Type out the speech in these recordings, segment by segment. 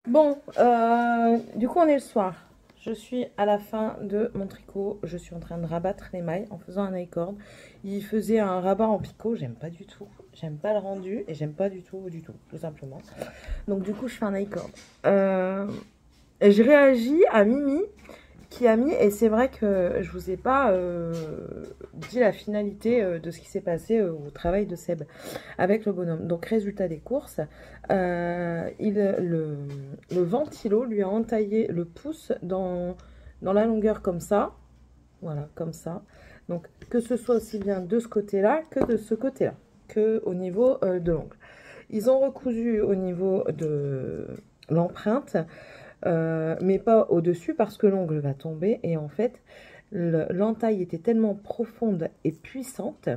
Bon, du coup on est le soir. Je suis à la fin de mon tricot. Je suis en train de rabattre les mailles en faisant un I-cord. Il faisait un rabat en picot, j'aime pas du tout. J'aime pas le rendu et j'aime pas du tout, tout simplement. Donc du coup je fais un I-cord. Je réagis à Mimi qui a mis, et c'est vrai que je vous ai pas dit la finalité de ce qui s'est passé au travail de Seb avec le bonhomme. Donc résultat des courses, le ventilo lui a entaillé le pouce dans la longueur comme ça, voilà, comme ça. Donc que ce soit aussi bien de ce côté-là que de ce côté-là, que au niveau de l'ongle. Ils ont recousu au niveau de l'empreinte, mais pas au-dessus parce que l'ongle va tomber. Et en fait, l'entaille était tellement profonde et puissante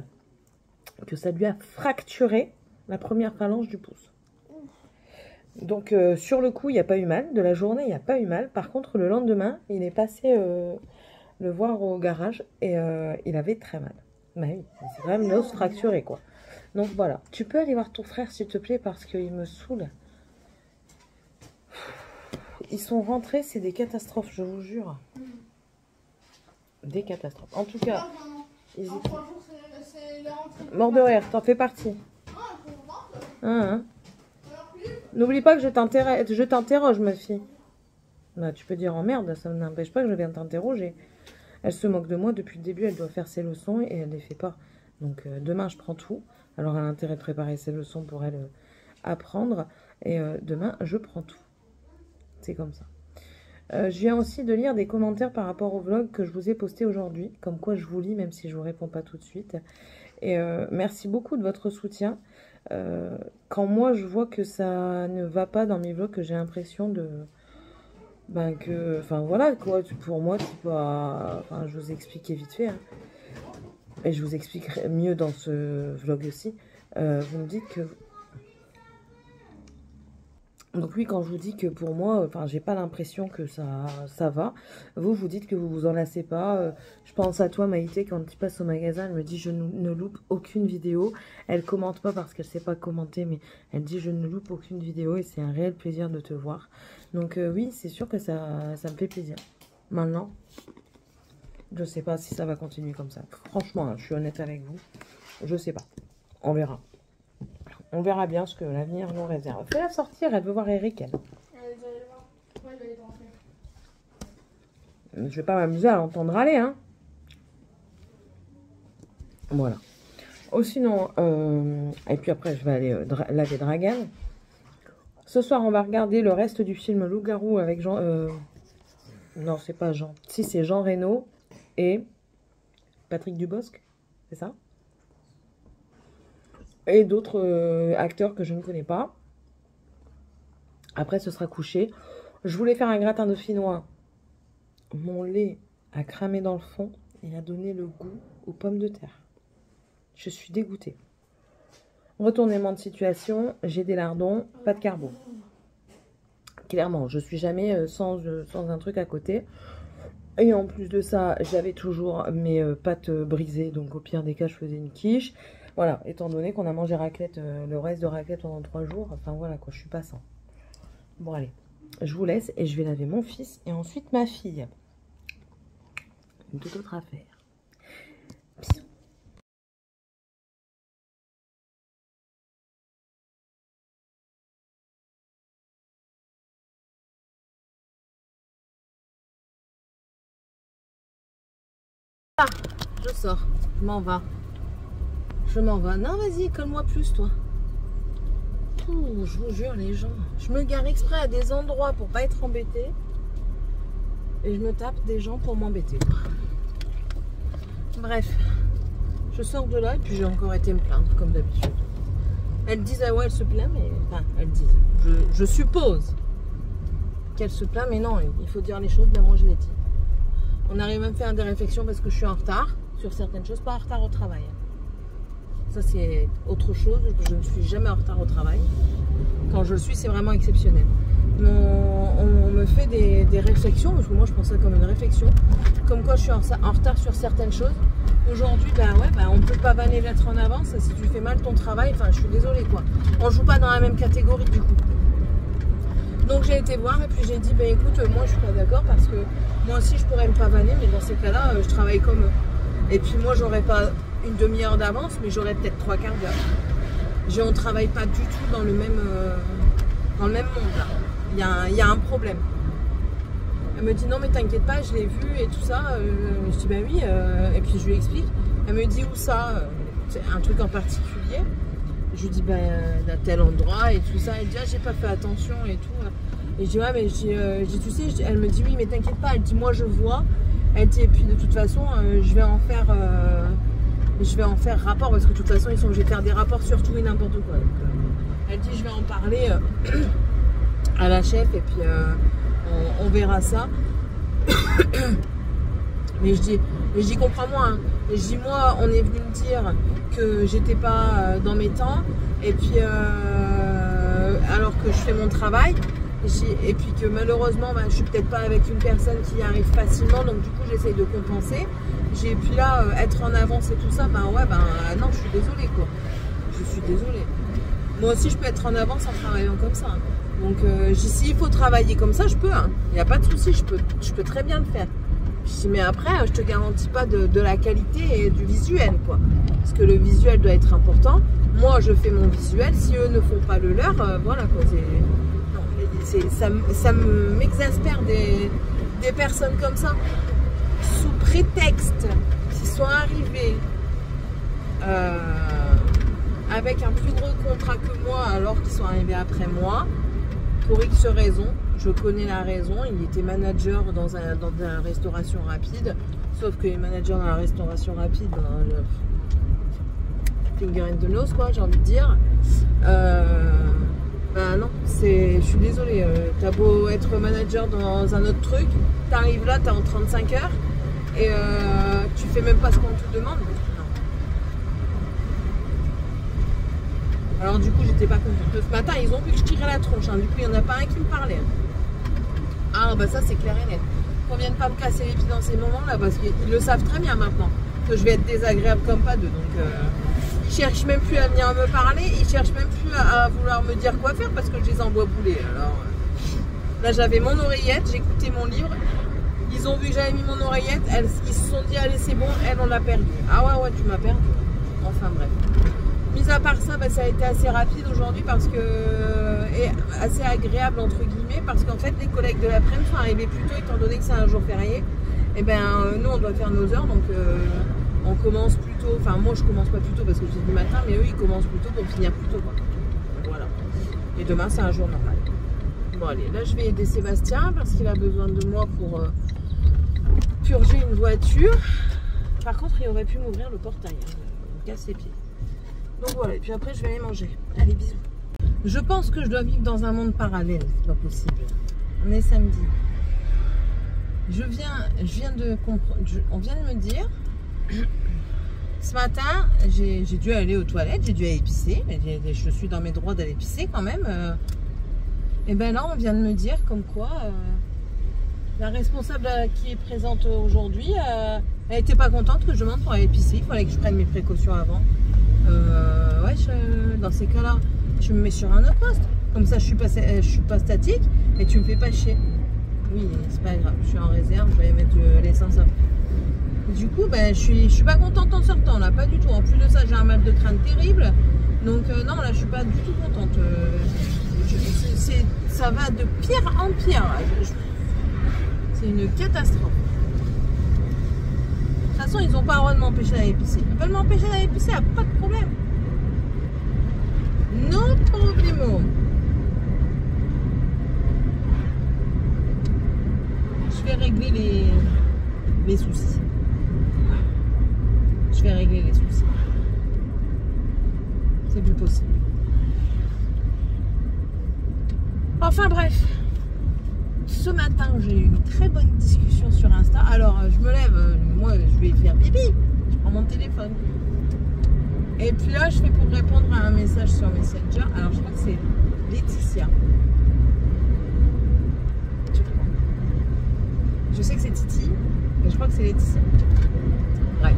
que ça lui a fracturé la première phalange du pouce. Donc sur le coup, il n'y a pas eu mal. De la journée, il n'y a pas eu mal. Par contre, le lendemain, il est passé le voir au garage et il avait très mal. Bah oui, c'est quand même l'os fracturé, quoi. Donc voilà. Tu peux aller voir ton frère, s'il te plaît, parce qu'il me saoule. Ils sont rentrés, c'est des catastrophes, je vous jure. Des catastrophes. En tout cas, ils étaient... Mort de rire, t'en fais partie. N'oublie pas que je t'interroge, ma fille. Bah, tu peux dire en merde, ça n'empêche pas que je viens t'interroger. Elle se moque de moi depuis le début, elle doit faire ses leçons et elle ne les fait pas. Donc demain, je prends tout. Alors elle a intérêt de préparer ses leçons pour elle apprendre. Et demain, je prends tout. C'est comme ça. Je viens aussi de lire des commentaires par rapport au vlog que je vous ai posté aujourd'hui. Comme quoi je vous lis, même si je ne vous réponds pas tout de suite. Et merci beaucoup de votre soutien. Quand moi je vois que ça ne va pas dans mes vlogs, que j'ai l'impression de... Enfin voilà quoi, pour moi c'est pas... Enfin je vous expliquais vite fait. Hein. Et je vous expliquerai mieux dans ce vlog aussi. Vous me dites que... Donc oui, quand je vous dis que pour moi, enfin, j'ai pas l'impression que ça va. Vous dites que vous vous en lassez pas. Je pense à toi, Maïté, quand tu passes au magasin, elle me dit je ne loupe aucune vidéo. Elle commente pas parce qu'elle sait pas commenter, mais elle dit je ne loupe aucune vidéo et c'est un réel plaisir de te voir. Donc oui, c'est sûr que ça me fait plaisir. Maintenant, je sais pas si ça va continuer comme ça. Franchement, hein, je suis honnête avec vous. Je sais pas. On verra. On verra bien ce que l'avenir nous réserve. Fais-la sortir, elle veut voir Eric, elle. Je vais pas m'amuser à l'entendre aller, hein. Voilà. Oh, sinon, et puis après, je vais aller laver Dragan. Ce soir, on va regarder le reste du film Loup-garou avec Jean... Non, c'est pas Jean. Si, c'est Jean Reno et Patrick Dubosc, c'est ça? Et d'autres acteurs que je ne connais pas. Après, ce sera couché. Je voulais faire un gratin de dauphinois. Mon lait a cramé dans le fond et a donné le goût aux pommes de terre. Je suis dégoûtée. Retournement de situation, j'ai des lardons, pas de carbo. Clairement, je suis jamais sans un truc à côté. Et en plus de ça, j'avais toujours mes pâtes brisées. Donc au pire des cas, je faisais une quiche. Voilà, étant donné qu'on a mangé raclette, le reste de raclette pendant 3 jours. Enfin voilà quoi, je suis pas sans. Bon allez, je vous laisse et je vais laver mon fils et ensuite ma fille. Une toute autre affaire. Bisous. Ah, je sors, je m'en vais. Je m'en vais. Non, vas-y, colle-moi plus, toi. Ouh, je vous jure, les gens. Je me gare exprès à des endroits pour pas être embêtée. Et je me tape des gens pour m'embêter. Bref, je sors de là et puis j'ai encore été me plaindre, comme d'habitude. Elles disent, ah ouais, elle se plaint, mais... Enfin, elles disent. Je suppose qu'elle se plaint, mais non, il faut dire les choses, bien moi je l'ai dit. On arrive même à faire des réflexions parce que je suis en retard sur certaines choses, pas en retard au travail. Ça, c'est autre chose. Je ne suis jamais en retard au travail. Quand je le suis, c'est vraiment exceptionnel. On me fait des réflexions, parce que moi, je prends ça comme une réflexion. Comme quoi, je suis en retard sur certaines choses. Aujourd'hui, on ne peut pas vanner l'être en avance. Si tu fais mal ton travail, enfin, je suis désolée, quoi. On ne joue pas dans la même catégorie, du coup. Donc j'ai été voir et puis j'ai dit, ben écoute, moi je suis pas d'accord parce que moi aussi je pourrais me pavaner, mais dans ces cas-là, je travaille comme eux. Et puis moi j'aurais pas une demi-heure d'avance, mais j'aurais peut-être 3 quarts d'heure. On travaille pas du tout dans le même monde là. Il y a un problème. Elle me dit non mais t'inquiète pas, je l'ai vu et tout ça. Je dis ben oui, et puis je lui explique. Elle me dit où ça, c'est un truc en particulier. Je lui dis ben à tel endroit et tout ça. Elle dit ah j'ai pas fait attention et tout. Et je dis ouais mais je dis tu sais, elle me dit oui mais t'inquiète pas. Elle dit moi je vois. Elle dit et puis de toute façon je vais en faire rapport parce que de toute façon ils sont obligés de faire des rapports sur tout et n'importe quoi. Donc, elle dit je vais en parler à la chef et puis on verra ça. Mais je dis comprends-moi, hein. Je dis moi on est venu me dire que j'étais pas dans mes temps et puis alors que je fais mon travail et puis que malheureusement je suis peut-être pas avec une personne qui y arrive facilement, donc du coup j'essaye de compenser. Et puis là être en avance et tout ça, non je suis désolée quoi. Je suis désolée. Moi aussi je peux être en avance en travaillant comme ça. Hein. Donc s'il faut travailler comme ça, je peux. Hein. Il n'y a pas de souci, je peux très bien le faire. Je dis, mais après, je te garantis pas de la qualité et du visuel, quoi. Parce que le visuel doit être important. Moi, je fais mon visuel. Si eux ne font pas le leur, voilà quoi. Ça m'exaspère des personnes comme ça. Sous prétexte qu'ils sont arrivés avec un plus gros contrat que moi, alors qu'ils sont arrivés après moi. Pour X raison, je connais la raison, il était manager dans la restauration rapide, sauf que les managers dans la restauration rapide, finger in the nose quoi, j'ai envie de dire. Non, je suis désolée, t'as beau être manager dans un autre truc, t'arrives là, t'es en 35 heures, et tu fais même pas ce qu'on te demande. Alors du coup j'étais pas contente. Ce matin ils ont vu que je tirais la tronche, hein. Du coup il n'y en a pas un qui me parlait. Ah bah ça c'est clair et net. Qu'on vienne pas me casser les pieds dans ces moments là parce qu'ils le savent très bien maintenant que je vais être désagréable comme pas deux. Donc ils cherchent même plus à venir me parler, ils cherchent même plus à vouloir me dire quoi faire parce que je les envoie bouler. Alors là j'avais mon oreillette, j'écoutais mon livre. Ils ont vu que j'avais mis mon oreillette, ils se sont dit allez c'est bon, elle on l'a perdu. Ah ouais tu m'as perdu. Enfin bref. Mis à part ça, ça a été assez rapide aujourd'hui parce que et assez agréable entre guillemets parce qu'en fait les collègues de l'après-midi sont arrivés plus tôt étant donné que c'est un jour férié. Et nous on doit faire nos heures donc on commence plus tôt. Enfin moi je commence pas plus tôt parce que c'est du matin, mais eux ils commencent plus tôt pour finir plus tôt quoi. Voilà. Et demain c'est un jour normal. Bon allez, là je vais aider Sébastien parce qu'il a besoin de moi pour purger une voiture. Par contre il aurait pu m'ouvrir le portail, hein. Il me casse les pieds. Donc voilà, et puis après je vais aller manger. Allez, bisous. Je pense que je dois vivre dans un monde parallèle, c'est pas possible. On est samedi. On vient de me dire, ce matin, j'ai dû aller aux toilettes, j'ai dû aller pisser, mais je suis dans mes droits d'aller pisser quand même. Et là, on vient de me dire comme quoi la responsable qui est présente aujourd'hui, elle n'était pas contente que je demande pour aller pisser, il fallait que je prenne mes précautions avant. Dans ces cas-là, tu me mets sur un autre poste. Comme ça, je suis pas statique et tu me fais pas chier. Oui, c'est pas grave, je suis en réserve, je vais mettre de l'essence. Du coup, je suis pas contente en sortant là, pas du tout. En plus de ça, j'ai un mal de crâne terrible. Donc non, là, je suis pas du tout contente. Ça va de pire en pire. C'est une catastrophe. De toute façon, ils n'ont pas le droit de m'empêcher d'aller pisser. Ils peuvent m'empêcher d'aller pisser, il n'y a pas de problème. No problemo. Je vais régler les soucis. Je vais régler les soucis. C'est plus possible. Enfin bref. Ce matin, j'ai eu une très bonne discussion sur Insta. Alors, je me lève, moi, je vais faire pipi. Je prends mon téléphone. Et puis là, je fais pour répondre à un message sur Messenger. Alors, je crois que c'est Laetitia. Je crois. Je sais que c'est Titi, mais je crois que c'est Laetitia. Bref.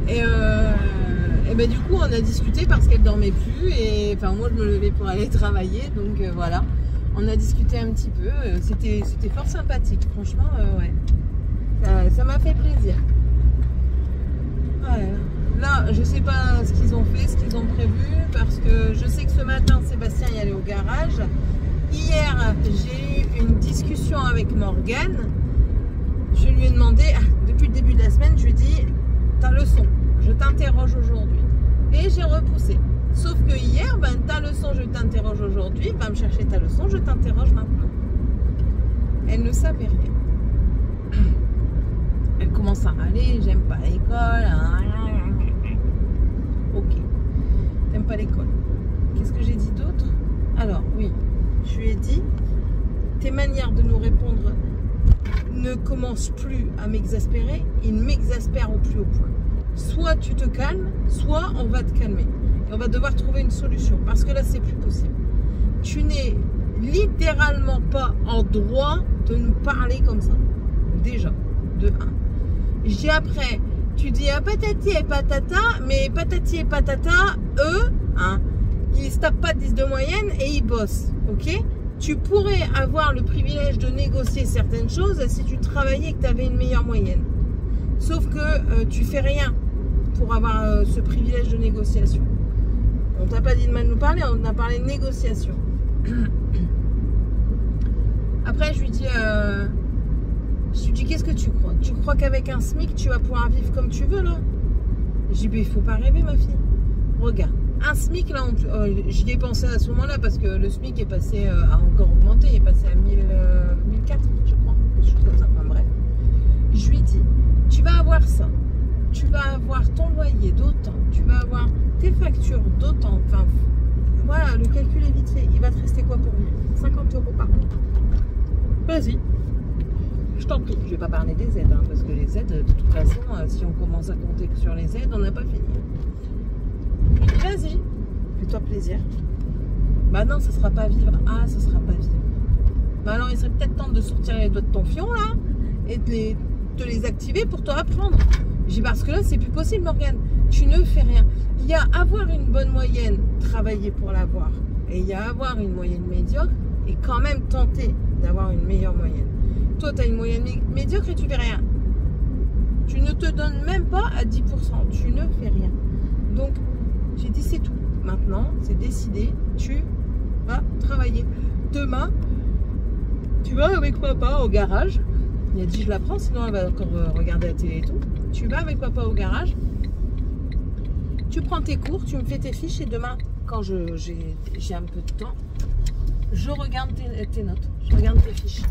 Et du coup, on a discuté parce qu'elle dormait plus. Et enfin, moi, je me levais pour aller travailler. Donc, voilà. On a discuté un petit peu. C'était fort sympathique. Franchement, ouais. Ça m'a fait plaisir. Ouais. Là, je sais pas ce qu'ils ont fait, ce qu'ils ont prévu, parce que je sais que ce matin, Sébastien y allait au garage. Hier, j'ai eu une discussion avec Morgane. Je lui ai demandé, depuis le début de la semaine, je lui ai dit, ta leçon, je t'interroge aujourd'hui. Et j'ai repoussé. Sauf que hier, ben, ta leçon, je t'interroge aujourd'hui, va me chercher ta leçon, je t'interroge maintenant. Elle ne savait rien. Elle commence à râler, j'aime pas l'école. Ok, t'aimes pas l'école. Qu'est-ce que j'ai dit d'autre? Alors, oui, je lui ai dit, tes manières de nous répondre ne commencent plus à m'exaspérer, ils m'exaspèrent au plus haut point. Soit tu te calmes, soit on va te calmer. Et on va devoir trouver une solution, parce que là, c'est plus possible. Tu n'es littéralement pas en droit de nous parler comme ça. Déjà, de 1. J'ai après, tu dis à patati et patata, mais patati et patata, eux, hein, ils se tapent pas 10 de moyenne et ils bossent, ok? Tu pourrais avoir le privilège de négocier certaines choses si tu travaillais et que tu avais une meilleure moyenne. Sauf que tu fais rien pour avoir ce privilège de négociation. On t'a pas dit de mal nous parler, on a parlé de négociation. Après, je lui dis qu'est-ce que tu crois? Tu crois qu'avec un SMIC, tu vas pouvoir vivre comme tu veux, là? Je dis, il faut pas rêver, ma fille. Regarde, un SMIC, là, j'y ai pensé à ce moment-là, parce que le SMIC est passé, a encore augmenté, il est passé à 1004, je crois, quelque chose comme ça, enfin bref. Je lui dis, tu vas avoir ça, tu vas avoir ton loyer d'autant, tu vas avoir tes factures d'autant, enfin, voilà, le calcul est vite fait. Il va te rester quoi pour vivre? 50 € par mois. Vas-y. Je t'en prie. Je vais pas parler des aides, hein, parce que les aides, de toute façon, si on commence à compter que sur les aides, on n'a pas fini. Je lui dis, vas-y, fais-toi plaisir. Bah non, ça sera pas vivre. Ah, ça sera pas vivre. Bah alors, il serait peut-être temps de sortir les doigts de ton fion, là, et de les activer pour te apprendre. Je dis, parce que là, c'est plus possible, Morgane. Tu ne fais rien. Il y a avoir une bonne moyenne, travailler pour l'avoir. Et il y a avoir une moyenne médiocre et quand même tenter d'avoir une meilleure moyenne. Toi, tu as une moyenne médiocre et tu fais rien. Tu ne te donnes même pas à 10%. Tu ne fais rien. Donc, j'ai dit, c'est tout. Maintenant, c'est décidé. Tu vas travailler. Demain, tu vas avec papa au garage. Il a dit, je la prends, sinon elle va encore regarder la télé et tout. Tu vas avec papa au garage. Tu prends tes cours, tu me fais tes fiches et demain, quand j'ai un peu de temps, je regarde tes notes, je regarde tes fiches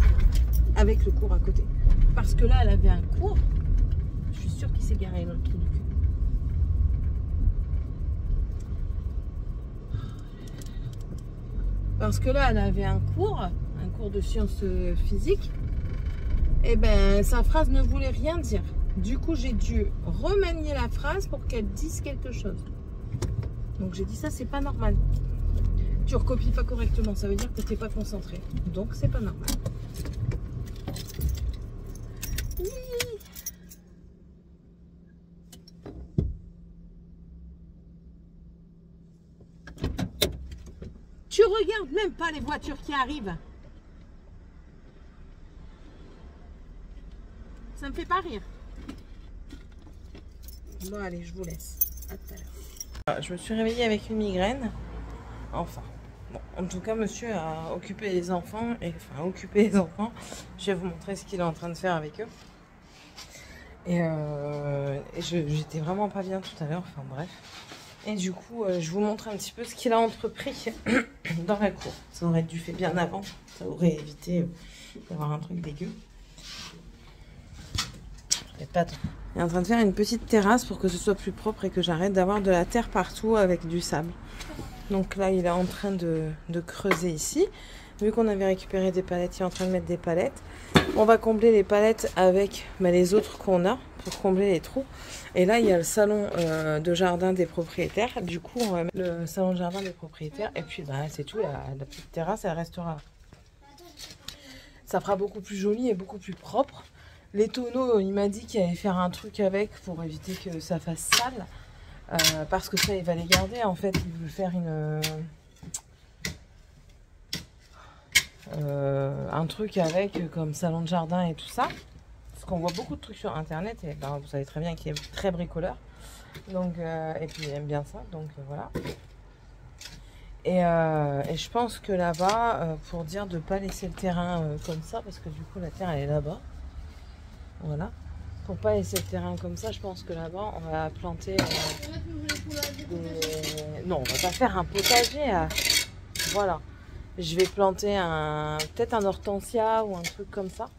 avec le cours à côté. Parce que là, elle avait un cours, je suis sûre qu'il s'est garé dans le trou du cul. Parce que là, elle avait un cours de sciences physiques, et ben sa phrase ne voulait rien dire. Du coup, j'ai dû remanier la phrase pour qu'elle dise quelque chose. Donc, j'ai dit ça, c'est pas normal. Tu recopies pas correctement, ça veut dire que tu n'es pas concentré. Donc, c'est pas normal. Oui. Tu regardes même pas les voitures qui arrivent. Ça me fait pas rire. Bon, allez, je vous laisse. À tout à l'heure. Je me suis réveillée avec une migraine. Enfin, bon, en tout cas, monsieur a occupé les enfants. Je vais vous montrer ce qu'il est en train de faire avec eux. Et j'étais vraiment pas bien tout à l'heure. Enfin, bref. Et du coup, je vous montre un petit peu ce qu'il a entrepris dans la cour. Ça aurait dû faire bien avant. Ça aurait évité d'avoir un truc dégueu. Il est en train de faire une petite terrasse pour que ce soit plus propre et que j'arrête d'avoir de la terre partout avec du sable. Donc là, il est en train de creuser ici. Vu qu'on avait récupéré des palettes, il est en train de mettre des palettes. On va combler les palettes avec les autres qu'on a pour combler les trous. Et là, il y a le salon de jardin des propriétaires. Du coup, on va mettre le salon de jardin des propriétaires. Et puis, bah, c'est tout. La petite terrasse, elle restera là. Ça fera beaucoup plus joli et beaucoup plus propre. Les tonneaux, il m'a dit qu'il allait faire un truc avec pour éviter que ça fasse sale. Parce que ça, il va les garder. En fait, il veut faire un truc avec comme salon de jardin et tout ça. Parce qu'on voit beaucoup de trucs sur internet et ben, vous savez très bien qu'il est très bricoleur. Donc, et puis il aime bien ça, donc voilà. Et je pense que là-bas, pour dire de ne pas laisser le terrain comme ça, parce que du coup la terre elle est là-bas. Voilà. Pour pas laisser le terrain comme ça, je pense que là-bas on va planter Non, on va pas faire un potager. Voilà. Je vais planter peut-être un hortensia ou un truc comme ça.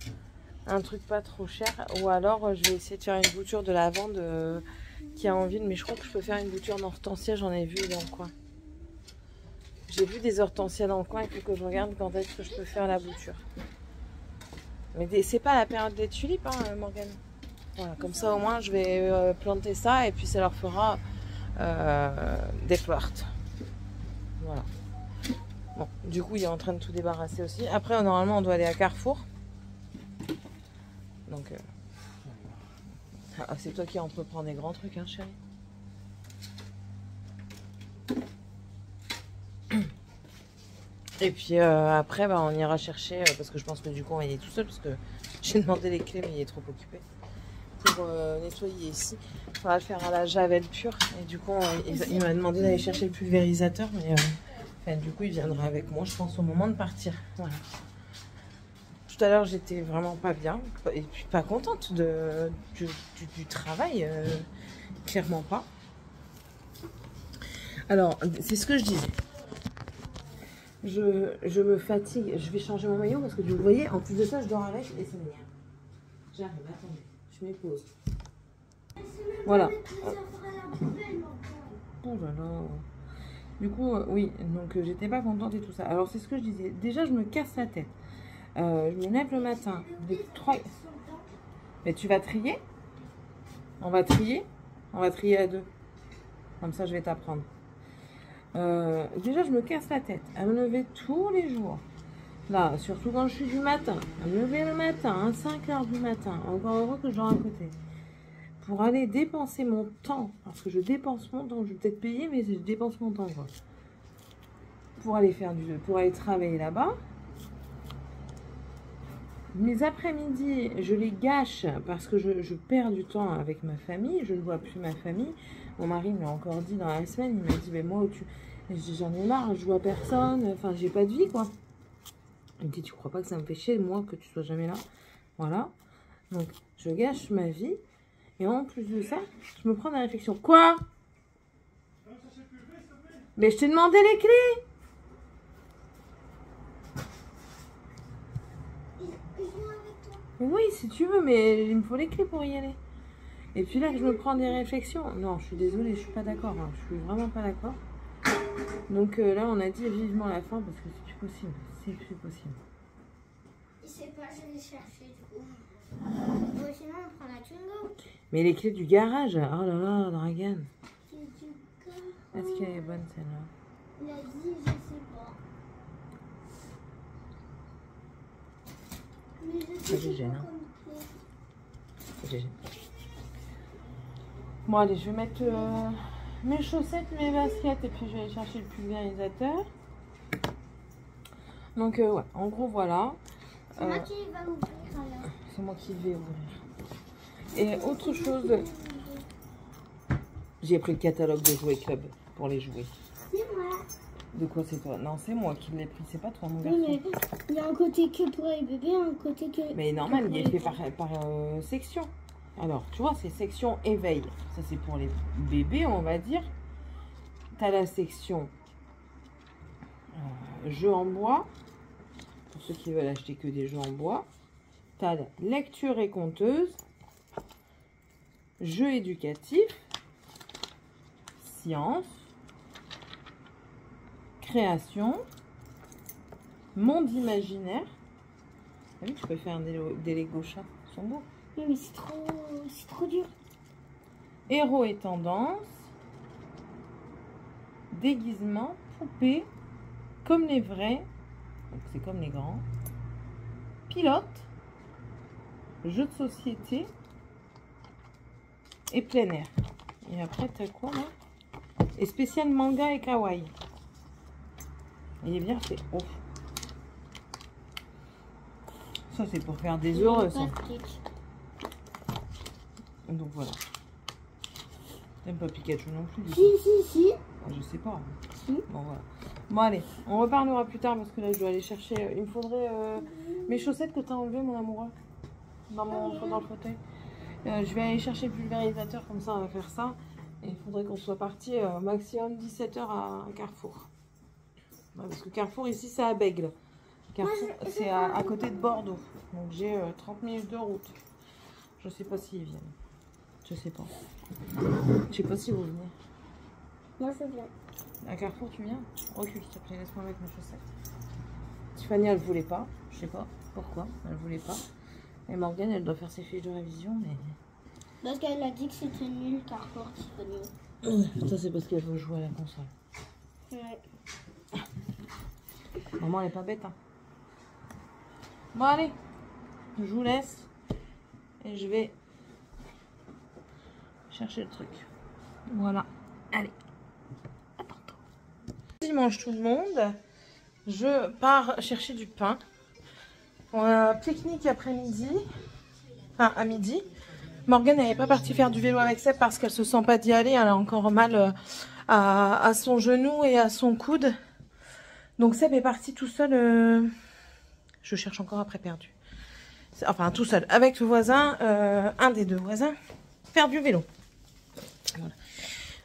Un truc pas trop cher. Ou alors je vais essayer de faire une bouture de lavande qui a envie de... Mais je crois que je peux faire une bouture d'hortensia, j'en ai vu dans le coin. J'ai vu des hortensias dans le coin, il faut que je regarde quand est-ce que je peux faire la bouture. Mais c'est pas la période des tulipes, hein, Morgane. Voilà, comme ça au moins je vais planter ça et puis ça leur fera des plantes. Voilà. Bon, du coup il est en train de tout débarrasser aussi. Après normalement on doit aller à Carrefour. Donc c'est toi qui en peux prendre des grands trucs, hein, chérie. Et puis après, bah, on ira chercher, parce que je pense que du coup, il est tout seul, parce que j'ai demandé les clés, mais il est trop occupé. Pour nettoyer ici, il faudra le faire à la javel pure. Et du coup, il m'a demandé d'aller chercher le pulvérisateur, mais enfin, du coup, il viendra avec moi, je pense, au moment de partir. Voilà. Tout à l'heure, j'étais vraiment pas bien, et puis pas contente du travail, clairement pas. Alors, c'est ce que je disais. Je me fatigue. Je vais changer mon maillot parce que vous voyez, en plus de ça, je dors avec et ça m'énerve. J'arrive, attendez. Je mets pause. Voilà. Oh là là. Du coup, oui, donc j'étais pas contente et tout ça. Alors, c'est ce que je disais. Déjà, je me casse la tête. Je me lève le matin. Mais tu vas trier? On va trier? On va trier à deux. Comme ça, je vais t'apprendre. Déjà je me casse la tête à me lever tous les jours là, surtout quand je suis du matin, à me lever le matin à 5 h du matin, encore heureux que je dors à côté, pour aller dépenser mon temps, parce que je dépense mon temps, je vais peut-être payer mais je dépense mon temps quoi. Pour aller travailler là-bas. Mes après-midi je les gâche parce que je perds du temps avec ma famille, je ne vois plus ma famille. Mon mari m'a encore dit dans la semaine, il m'a dit, mais moi, j'en ai marre, je vois personne, enfin, j'ai pas de vie, quoi. Il me dit, tu crois pas que ça me fait chier, moi, que tu sois jamais là? Voilà. Donc, je gâche ma vie. Et en plus de ça, je me prends la réflexion. Quoi? Mais je t'ai demandé les clés. Oui, si tu veux, mais il me faut les clés pour y aller. Et puis là, je me prends des réflexions. Non, je suis désolée, je suis pas d'accord. Hein. Je suis vraiment pas d'accord. Donc là, on a dit vivement la fin parce que c'est plus possible. C'est plus possible. Je sais pas, je vais chercher du coup. Bon, sinon, on prend la Twingo. Mais les clés du garage, oh là là, Dragan. Est-ce qu'elle est bonne celle-là? La vie, je sais pas. Mais je sais Ça gêne, pas hein. comme clé. Bon, allez, je vais mettre mes chaussettes, mes baskets et puis je vais aller chercher le pulvérisateur. Donc, ouais, en gros, voilà. C'est moi qui va ouvrir alors. C'est moi qui vais ouvrir. Et autre chose, j'ai pris le catalogue de Jouet Club pour les jouer. C'est moi. De quoi c'est toi? Non, c'est moi qui l'ai pris, c'est pas toi, mon garçon. Oui, mais il y a un côté que pour les bébés, un côté que... Mais normal, il est fait par section. Alors, tu vois, c'est section éveil. Ça, c'est pour les bébés, on va dire. Tu as la section jeux en bois. Pour ceux qui veulent acheter que des jeux en bois. Tu as lecture et conteuse. Jeux éducatifs. Science. Création. Monde imaginaire. Ah oui, tu peux faire des Lego chats. Ils sont beaux. Oui, mais c'est trop dur. Héros et tendance. Déguisement. Poupée. Comme les vrais. Donc c'est comme les grands. Pilote. Jeu de société. Et plein air. Et après, t'as quoi là? Et spécial manga et kawaii. Il est bien fait. Oh. ça c'est pour faire des heureux, ça. Plastique. Donc voilà. T'aimes pas Pikachu non plus? Si. Je sais pas. Si. Bon voilà. Bon allez, on reparlera plus tard parce que là je dois aller chercher. Il me faudrait mes chaussettes que t'as enlevées, mon amoureux, dans le fauteuil. Je vais aller chercher le pulvérisateur, comme ça on va faire ça. Et il faudrait qu'on soit parti maximum 17 h à Carrefour. Ouais, parce que Carrefour ici c'est à Bègle. Carrefour c'est à côté de Bordeaux. Donc j'ai 30 minutes de route. Je sais pas s'ils viennent. Je sais pas. Je sais pas si vous venez. Moi je viens. À Carrefour tu viens? Recule s'il te plaît, laisse-moi avec mes chaussettes. Tiffany elle voulait pas. Je sais pas pourquoi. Elle voulait pas. Et Morgane elle doit faire ses fiches de révision mais... Parce qu'elle a dit que c'était nul Carrefour, Tiffany. Ouais, ça c'est parce qu'elle veut jouer à la console. Ouais. Maman elle est pas bête hein. Bon allez, je vous laisse et je vais chercher le truc. Voilà, allez. Attends. Dimanche tout le monde, je pars chercher du pain. On a un pique-nique après-midi, enfin à midi. Morgane elle n'est pas partie faire du vélo avec Seb parce qu'elle se sent pas d'y aller. Elle a encore mal à son genou et à son coude. Donc Seb est parti tout seul. Je cherche encore après perdu. Enfin tout seul avec le voisin, un des deux voisins, faire du vélo. Voilà.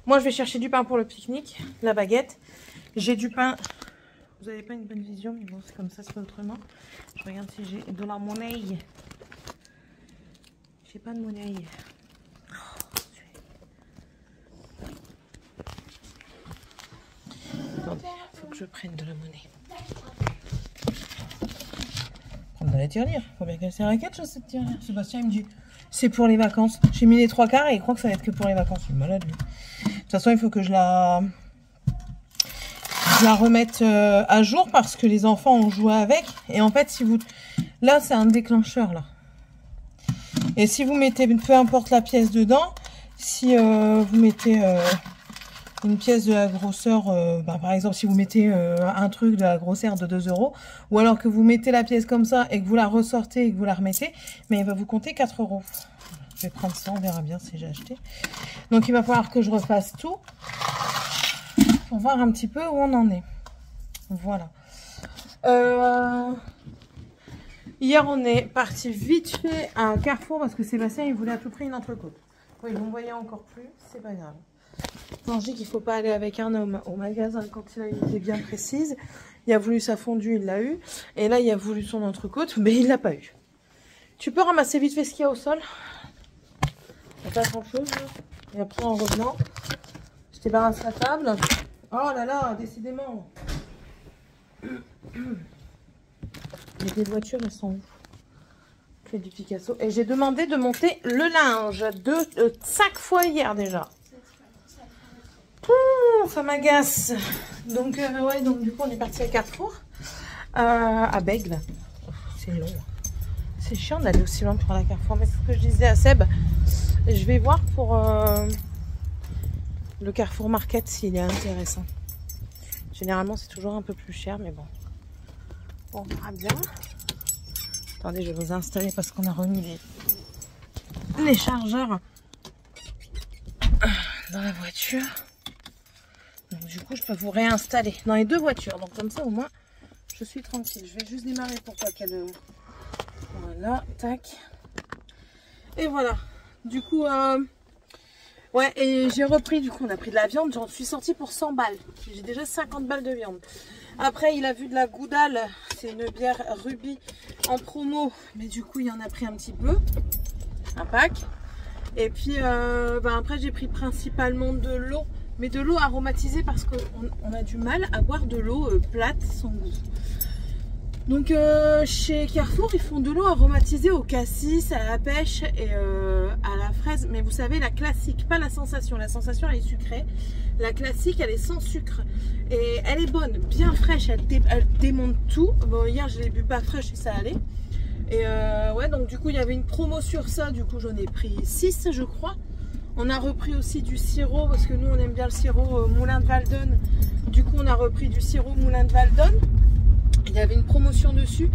Moi je vais chercher du pain pour le pique-nique, la baguette. J'ai du pain. Vous n'avez pas une bonne vision, mais bon c'est comme ça, c'est pas autrement. Je regarde si j'ai de la monnaie. J'ai pas de monnaie. Attendez, faut que je prenne de la monnaie. Prendre de la tirelire. Faut bien qu'elle serre à quelque chose cette tirelire. Sébastien il me dit c'est pour les vacances. J'ai mis les 3/4 et il croit que ça va être que pour les vacances. Il est malade lui. De toute façon il faut que je la remette à jour parce que les enfants ont joué avec. Et en fait si vous... Là c'est un déclencheur là. Et si vous mettez, peu importe la pièce dedans, si vous mettez une pièce de la grosseur, par exemple si vous mettez un truc de la grosseur de 2 €, ou alors que vous mettez la pièce comme ça et que vous la ressortez et que vous la remettez, mais il va vous compter 4 €. Je vais prendre ça, on verra bien si j'ai acheté. Donc il va falloir que je refasse tout pour voir un petit peu où on en est. Voilà. Hier, on est parti vite fait à Carrefour parce que Sébastien, il voulait à tout prix une entrecôte. Oui, vous me voyez encore plus, c'est pas grave. Quand je dis qu'il ne faut pas aller avec un homme au magasin quand il a une idée bien précise, il a voulu sa fondue, il l'a eu. Et là, il a voulu son entrecôte, mais il l'a pas eu. Tu peux ramasser vite fait ce qu'il y a au sol? Il n'y a pas grand chose. Et après, en revenant, je débarrasse la table. Oh là là, décidément. Mais les voitures, elles sont où? Fait du Picasso. Et j'ai demandé de monter le linge 5 fois hier déjà. Ça m'agace. Donc, ouais, donc du coup, on est parti à Carrefour. À Bègle. C'est long. C'est chiant d'aller aussi loin pour la Carrefour. Mais c'est ce que je disais à Seb. Je vais voir pour le Carrefour Market s'il est intéressant. Généralement, c'est toujours un peu plus cher, mais bon. On verra bien. Attendez, je vais vous installer parce qu'on a remis les chargeurs dans la voiture. Donc, du coup, je peux vous réinstaller dans les deux voitures. Donc, comme ça, au moins, je suis tranquille. Je vais juste démarrer pour pas qu'elle... Voilà, tac. Et voilà. Du coup, ouais, et j'ai repris, du coup, on a pris de la viande. J'en suis sortie pour 100 balles. J'ai déjà 50 balles de viande. Après, il a vu de la Goudal, c'est une bière Ruby en promo, mais du coup, il en a pris un petit peu, un pack. Et puis, après, j'ai pris principalement de l'eau, mais de l'eau aromatisée parce qu'on a du mal à boire de l'eau plate sans goût. Donc, chez Carrefour, ils font de l'eau aromatisée au cassis, à la pêche et à la fraise. Mais vous savez, la classique, pas la sensation. La sensation, elle est sucrée. La classique, elle est sans sucre. Et elle est bonne, bien fraîche, elle démonte tout. Bon, hier, je l'ai bu pas fraîche et ça allait. Et ouais, donc du coup, il y avait une promo sur ça. Du coup, j'en ai pris 6, je crois. On a repris aussi du sirop, parce que nous, on aime bien le sirop Moulin de Valdonne. Du coup, on a repris du sirop Moulin de Valdonne. Il y avait une promotion dessus.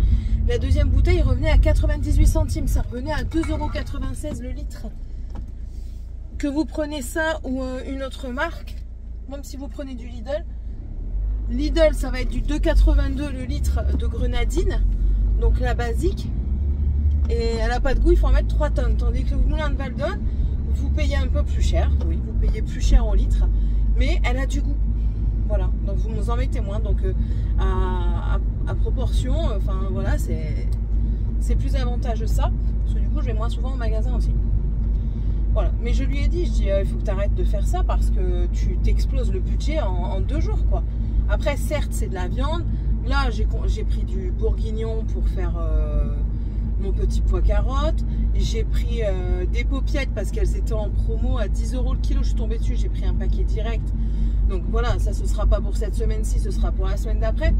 La deuxième bouteille revenait à 98 centimes. Ça revenait à 2,96 € le litre. Que vous prenez ça ou une autre marque, même si vous prenez du Lidl, ça va être du 2,82 le litre de grenadine. Donc la basique. Et elle n'a pas de goût, il faut en mettre 3 tonnes. Tandis que le Moulin de Val d'Aune, vous payez un peu plus cher. Oui, vous payez plus cher au litre. Mais elle a du goût. Voilà, donc vous en mettez moins. Donc à proportion, enfin voilà, c'est plus avantageux ça. Parce que du coup, je vais moins souvent au magasin aussi. Voilà, mais je lui ai dit, il faut que tu arrêtes de faire ça parce que tu t'exploses le budget en 2 jours, quoi. Après, certes, c'est de la viande. Là, j'ai pris du bourguignon pour faire mon petit pois carotte. J'ai pris des paupiettes parce qu'elles étaient en promo à 10 € le kilo. Je suis tombée dessus, j'ai pris un paquet direct. Donc voilà, ça ce sera pas pour cette semaine-ci, ce sera pour la semaine d'après.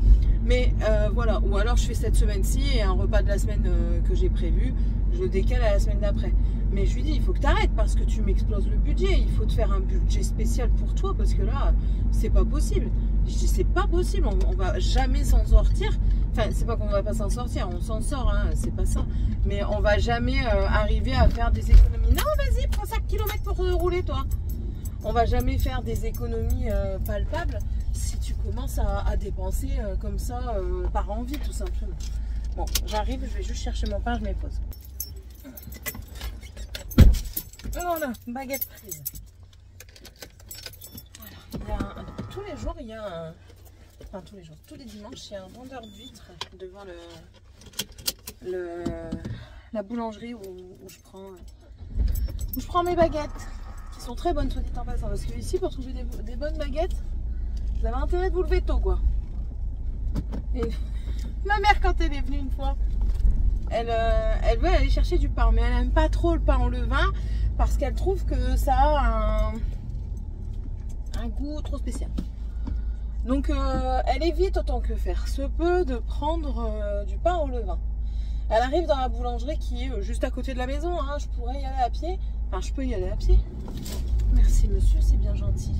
Mais voilà, ou alors je fais cette semaine-ci et un repas de la semaine que j'ai prévu, je le décale à la semaine d'après. Mais je lui dis, il faut que tu arrêtes parce que tu m'exploses le budget. Il faut te faire un budget spécial pour toi parce que là, c'est pas possible. Je dis, c'est pas possible, on va jamais s'en sortir. Enfin, c'est pas qu'on va pas s'en sortir, on s'en sort, hein, c'est pas ça. Mais on va jamais arriver à faire des économies. Non, vas-y, prends 5 km pour rouler, toi. On va jamais faire des économies palpables si tu commences à dépenser comme ça par envie, tout simplement. Bon, j'arrive, je vais juste chercher mon pain, je m'épose. Voilà, baguette prise. Voilà. Tous les jours, il y a un... Enfin, tous les jours, tous les dimanches, il y a un vendeur d'huîtres devant la boulangerie où je prends mes baguettes, qui sont très bonnes, soit dit en passant. Parce que ici, pour trouver des bonnes baguettes, vous avez intérêt de vous lever tôt, quoi. Et ma mère, quand elle est venue une fois, elle veut aller chercher du pain, mais elle n'aime pas trop le pain au levain parce qu'elle trouve que ça a un goût trop spécial. Donc elle évite autant que faire se peut de prendre du pain au levain. Elle arrive dans la boulangerie qui est juste à côté de la maison, hein. Je pourrais y aller à pied. Enfin, je peux y aller à pied. Merci monsieur, c'est bien gentil.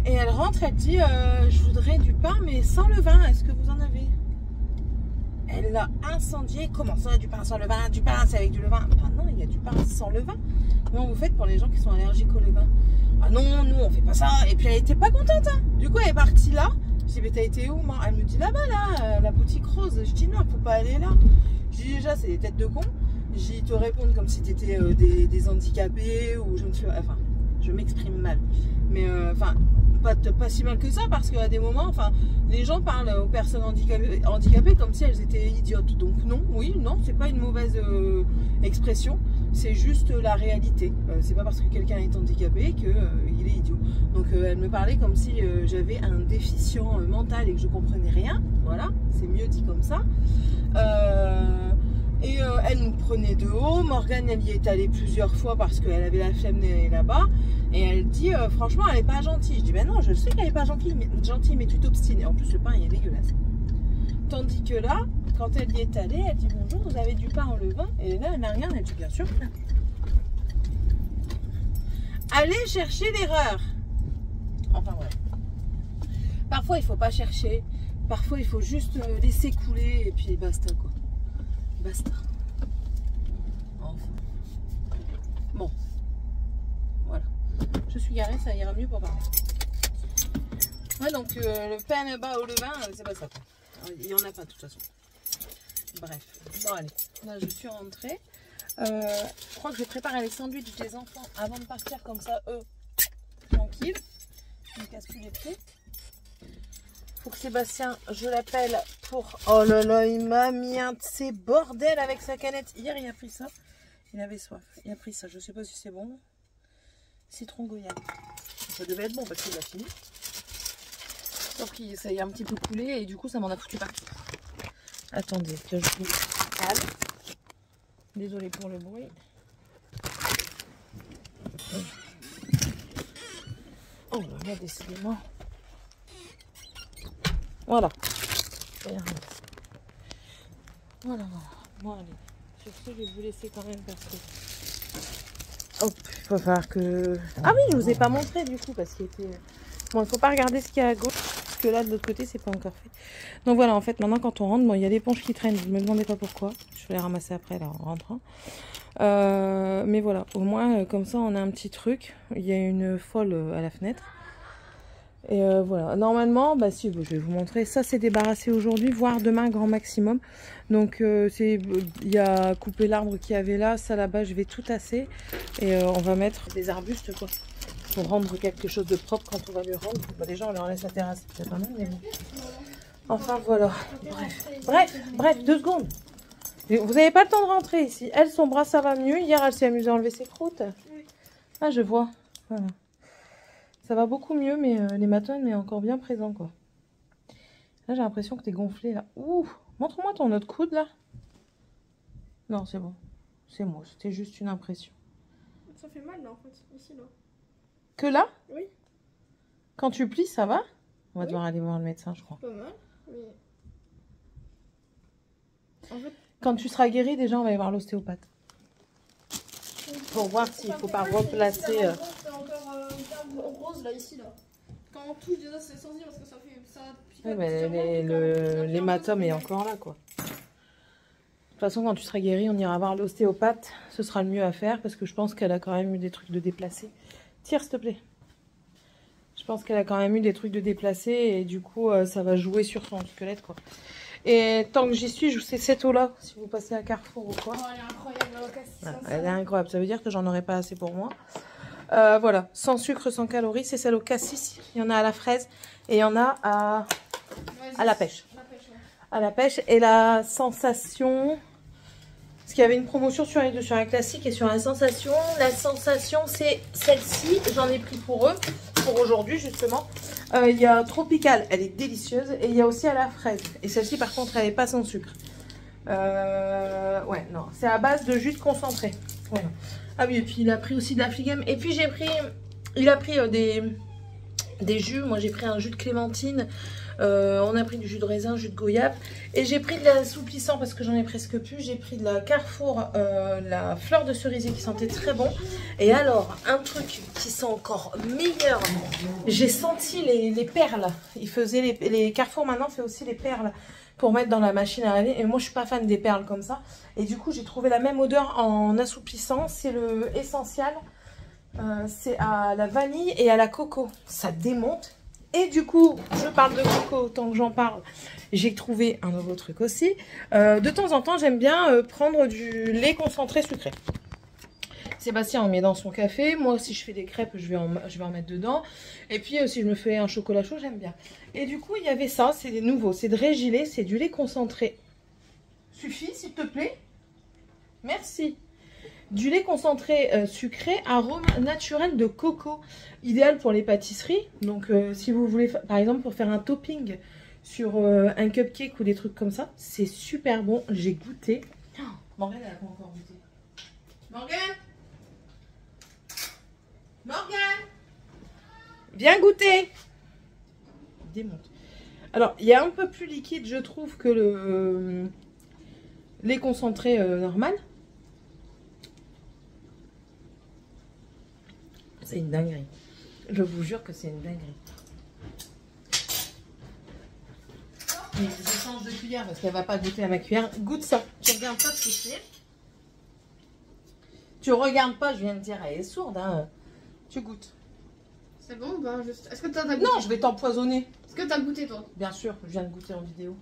Et elle rentre, elle dit je voudrais du pain mais sans levain, est-ce que vous en avez? Elle l'a incendié. Comment ça, du pain sans levain? Du pain, c'est avec du levain? Ben non, il y a du pain sans levain. Comment vous faites pour les gens qui sont allergiques au levain? Ah non, nous on fait pas ça. Et puis elle était pas contente, hein. Du coup elle est partie là. Je dis mais t'as été où, moi? Elle me dit là-bas, là, la boutique rose. Je dis non, faut pas aller là. Je dis déjà c'est des têtes de cons. J'y te répondre comme si t'étais des handicapés ou je ne sais pas. Enfin, je m'exprime mal. Mais enfin, pas si mal que ça parce qu'à des moments, enfin, les gens parlent aux personnes handicapées comme si elles étaient idiotes. Donc non, oui, non, c'est pas une mauvaise expression. C'est juste la réalité. C'est pas parce que quelqu'un est handicapé qu'il est idiot. Donc elle me parlait comme si j'avais un déficient mental et que je comprenais rien. Voilà, c'est mieux dit comme ça. Et elle nous prenait de haut. Morgane, elle y est allée plusieurs fois parce qu'elle avait la flemme d'aller là-bas. Et elle dit, franchement, elle est pas gentille. Je dis, ben non, je sais qu'elle est pas gentille, mais tu t'obstines. Et en plus, le pain, il est dégueulasse. Tandis que là, quand elle y est allée, elle dit, bonjour, vous avez du pain au levain? Et là, elle n'a rien. Elle dit, bien sûr. Allez chercher l'erreur. Enfin, voilà. Parfois, il faut pas chercher. Parfois, il faut juste laisser couler et puis basta, quoi. Basta. Enfin. Bon. Voilà. Je suis garée, ça ira mieux pour parler. Ouais, donc le pain bas au levain, c'est pas ça, quoi. Il n'y en a pas de toute façon. Bref. Bon, allez. Là, je suis rentrée. Je crois que je vais préparer les sandwichs des enfants avant de partir, comme ça, eux, tranquille. Je ne casse plus les pieds. Faut que Sébastien, je l'appelle pour... Oh là là, il m'a mis un de ces bordels avec sa canette. Hier, il a pris ça. Il avait soif. Il a pris ça. Je sais pas si c'est bon. Citron goyave. Ça devait être bon parce qu'il a fini. Sauf que ça y a un petit peu coulé et du coup, ça m'en a foutu partout. Attendez, que je vous calme. Désolée pour le bruit. Oh là là, décidément. Voilà. Voilà. Bon, allez. Sur ce, je vais vous laisser quand même parce que... Hop, il va falloir que... Ah oui, je vous ai pas montré du coup parce qu'il était... Bon, il faut pas regarder ce qu'il y a à gauche parce que là, de l'autre côté, c'est pas encore fait. Donc voilà, en fait, maintenant, quand on rentre, bon, il y a l'éponge qui traîne. Je me demandais pas pourquoi. Je vais les ramasser après, là, en rentrant. Mais voilà, au moins, comme ça, on a un petit truc. Il y a une folle à la fenêtre. Et voilà, normalement, bah si, je vais vous montrer. Ça, c'est débarrassé aujourd'hui, voire demain, grand maximum. Donc, il y a coupé l'arbre qu'il y avait là. Ça, là-bas, je vais tout tasser. Et on va mettre des arbustes, quoi. Pour rendre quelque chose de propre quand on va lui rendre. Bah, déjà, on leur laisse la terrasse. C'est pas mal, mais bon. Enfin, voilà. Bref, 2 secondes. Vous n'avez pas le temps de rentrer ici. Elle, son bras, ça va mieux. Hier, elle s'est amusée à enlever ses croûtes. Ah, je vois. Voilà. Ça va beaucoup mieux, mais l'hématome est encore bien présent, quoi. Là, j'ai l'impression que t'es gonflé, là. Ouh, montre-moi ton autre coude, là. Non, c'est bon. C'est moi, c'était juste une impression. Ça fait mal, là, en fait. Ici, là. Que là? Oui. Quand tu plies, ça va? On va devoir aller voir le médecin, je crois. Pas mal, mais... En fait... Quand tu seras guéri, déjà, on va aller voir l'ostéopathe. Pour voir s'il ne faut pas replacer... C'est encore bien rose, là, ici, là. Quand on touche, déjà, c'est sensible, parce que ça fait... Ça Oui, mais l'hématome est encore là, quoi. De toute façon, quand tu seras guéri, on ira voir l'ostéopathe. Ce sera le mieux à faire, parce que je pense qu'elle a quand même eu des trucs de déplacés. Tire, s'il te plaît. Je pense qu'elle a quand même eu des trucs de déplacés, et du coup, ça va jouer sur son squelette, quoi. Et tant que j'y suis, je vous sais cette eau-là, si vous passez à Carrefour ou quoi. Oh, elle est incroyable, la location. Elle est incroyable, ça veut dire que j'en aurai pas assez pour moi. Voilà, sans sucre, sans calories, c'est celle au cassis. Il y en a à la fraise et il y en a à la pêche. À la pêche. Et la sensation... Parce qu'il y avait une promotion sur les deux, sur un classique et sur la sensation. La sensation, c'est celle-ci. J'en ai pris pour eux, pour aujourd'hui justement. Il y a Tropical, elle est délicieuse. Et il y a aussi à la fraise. Et celle-ci, par contre, elle n'est pas sans sucre. Ouais, non. C'est à base de jus de concentré. Voilà. Ah oui, et puis il a pris aussi de la fligame. Et puis j'ai pris... Il a pris des jus. Moi, j'ai pris un jus de clémentine. On a pris du jus de raisin, jus de goyave. Et j'ai pris de l'assouplissant parce que j'en ai presque plus. J'ai pris de la Carrefour, la fleur de cerisier qui sentait très bon. Et alors, un truc qui sent encore meilleur. J'ai senti les perles. Il faisait les Carrefour maintenant fait aussi les perles pour mettre dans la machine à laver. Et moi, je suis pas fan des perles comme ça. Et du coup, j'ai trouvé la même odeur en assouplissant. C'est le Essential. C'est à la vanille et à la coco. Ça démonte. Et du coup, je parle de coco, tant que j'en parle, j'ai trouvé un nouveau truc aussi. De temps en temps, j'aime bien prendre du lait concentré sucré. Sébastien en met dans son café. Moi, si je fais des crêpes, je vais en mettre dedans. Et puis, si je me fais un chocolat chaud, j'aime bien. Et du coup, il y avait ça, c'est des nouveaux. C'est de Régilet, c'est du lait concentré. Suffit, s'il te plaît. Merci. Du lait concentré sucré, arôme naturel de coco. Idéal pour les pâtisseries. Donc, si vous voulez, par exemple, pour faire un topping sur un cupcake ou des trucs comme ça, c'est super bon. J'ai goûté. Oh, Morgane, elle n'a pas encore goûté. Morgane, viens goûter. Démonte. Alors, il y a un peu plus liquide, je trouve, que le lait concentré normal. C'est une dinguerie. Je vous jure que c'est une dinguerie. Mais je change de cuillère parce qu'elle va pas goûter à ma cuillère. Goûte ça. Tu regardes pas ce que c'est. Tu regardes pas, je viens de dire, elle est sourde. Hein. Tu goûtes. C'est bon, bah juste... Est-ce que t'as goûté? Non, je vais t'empoisonner. Est-ce que t'as goûté, toi? Bien sûr, je viens de goûter en vidéo.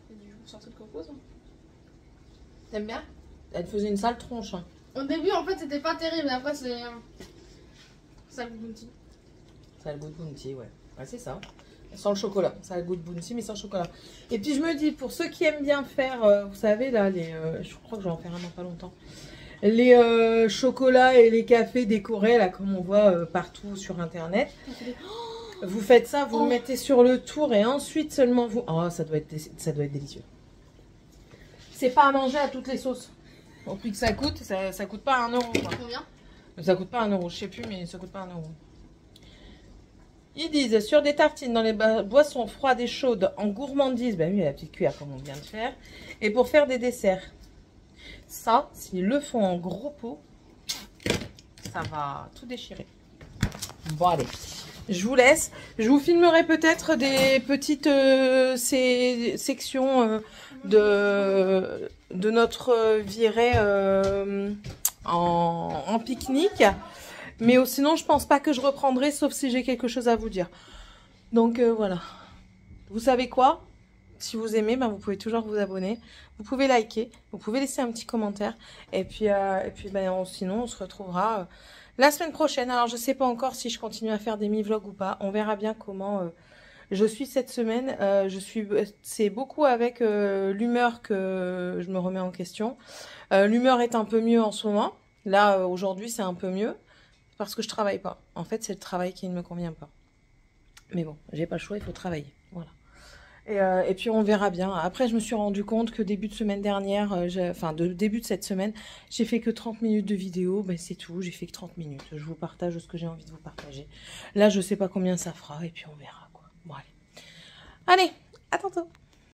C'est du sorti de coco, ça. T'aimes bien? Elle faisait une sale tronche. Hein. Au début, en fait, c'était pas terrible, mais après, c'est... Ça a le goût de bounty. Ça a le goût de bounty, ouais. Ouais, c'est ça. Sans le chocolat. Ça a le goût de bounty, mais sans chocolat. Et puis, je me dis, pour ceux qui aiment bien faire, vous savez, là, je crois que je vais en faire un dans pas longtemps. Les chocolats et les cafés décorés, là, comme on voit partout sur Internet. Vous faites ça, vous le mettez sur le tour et ensuite seulement vous... Oh, ça doit être délicieux. C'est pas à manger à toutes les sauces. Au prix que ça coûte coûte pas 1 euro. Quoi. Combien? Ça coûte pas 1 euro, je sais plus, mais ça coûte pas 1 euro. Ils disent sur des tartines dans les boissons froides et chaudes en gourmandise, ben oui, la petite cuillère comme on vient de faire, et pour faire des desserts. Ça, s'ils le font en gros pot, ça va tout déchirer. Bon, allez. Je vous laisse. Je vous filmerai peut-être des petites sections de notre virée en pique-nique. Mais sinon, je pense pas que je reprendrai, sauf si j'ai quelque chose à vous dire. Donc, voilà. Vous savez quoi? Si vous aimez, ben, vous pouvez toujours vous abonner. Vous pouvez liker. Vous pouvez laisser un petit commentaire. Et puis ben, sinon, on se retrouvera la semaine prochaine. Alors, je sais pas encore si je continue à faire des mi-vlogs ou pas. On verra bien comment je suis cette semaine. C'est beaucoup avec l'humeur que je me remets en question. L'humeur est un peu mieux en ce moment. Là, aujourd'hui, c'est un peu mieux. Parce que je travaille pas. En fait, c'est le travail qui ne me convient pas. Mais bon, j'ai pas le choix, il faut travailler. Voilà. Et puis on verra bien. Après, je me suis rendu compte que début de semaine dernière, début de cette semaine, j'ai fait que 30 minutes de vidéo. Ben, c'est tout, j'ai fait que 30 minutes. Je vous partage ce que j'ai envie de vous partager. Là, je sais pas combien ça fera et puis on verra, quoi. Bon, allez. Allez, à tantôt.